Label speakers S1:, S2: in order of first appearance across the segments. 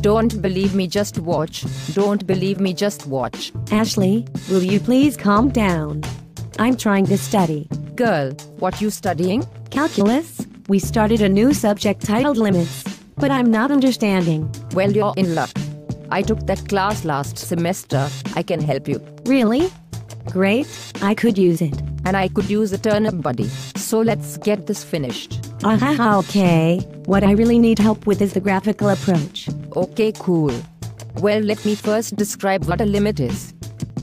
S1: Don't believe me, just watch. Don't believe me, just watch.
S2: Ashley, will you please calm down? I'm trying to study.
S1: Girl, what you studying?
S2: Calculus? We started a new subject titled limits. But I'm not understanding.
S1: Well, you're in luck. I took that class last semester. I can help you.
S2: Really? Great, I could use it.
S1: And I could use a turnip buddy. So let's get this finished.
S2: Okay. What I really need help with is the graphical approach.
S1: Okay, cool. Well, let me first describe what a limit is.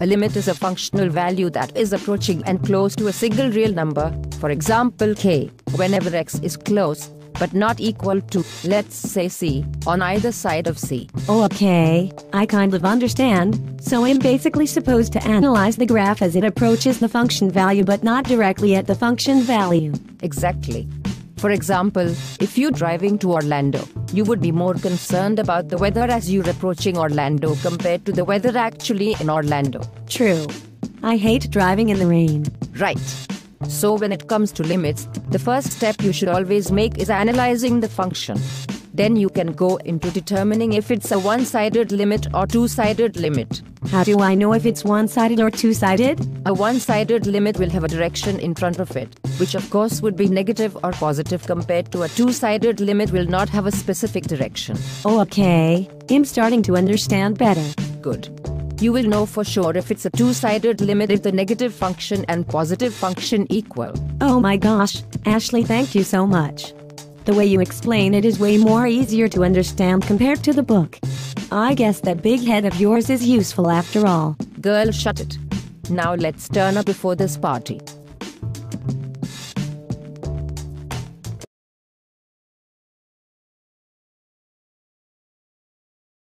S1: A limit is a functional value that is approaching and close to a single real number, for example k, whenever x is close, but not equal to, let's say c, on either side of c.
S2: Okay, I kind of understand. So I'm basically supposed to analyze the graph as it approaches the function value but not directly at the function value.
S1: Exactly. For example, if you're driving to Orlando, you would be more concerned about the weather as you're approaching Orlando compared to the weather actually in Orlando.
S2: True. I hate driving in the rain.
S1: Right. So when it comes to limits, the first step you should always make is analyzing the function. Then you can go into determining if it's a one-sided limit or two-sided limit.
S2: How do I know if it's one-sided or two-sided?
S1: A one-sided limit will have a direction in front of it, which of course would be negative or positive compared to a two-sided limit will not have a specific direction.
S2: Okay, I'm starting to understand better.
S1: Good. You will know for sure if it's a two-sided limit if the negative function and positive function equal.
S2: Oh my gosh, Ashley, thank you so much. The way you explain it is way more easier to understand compared to the book. I guess that big head of yours is useful after all.
S1: Girl, shut it. Now let's turn up before this party.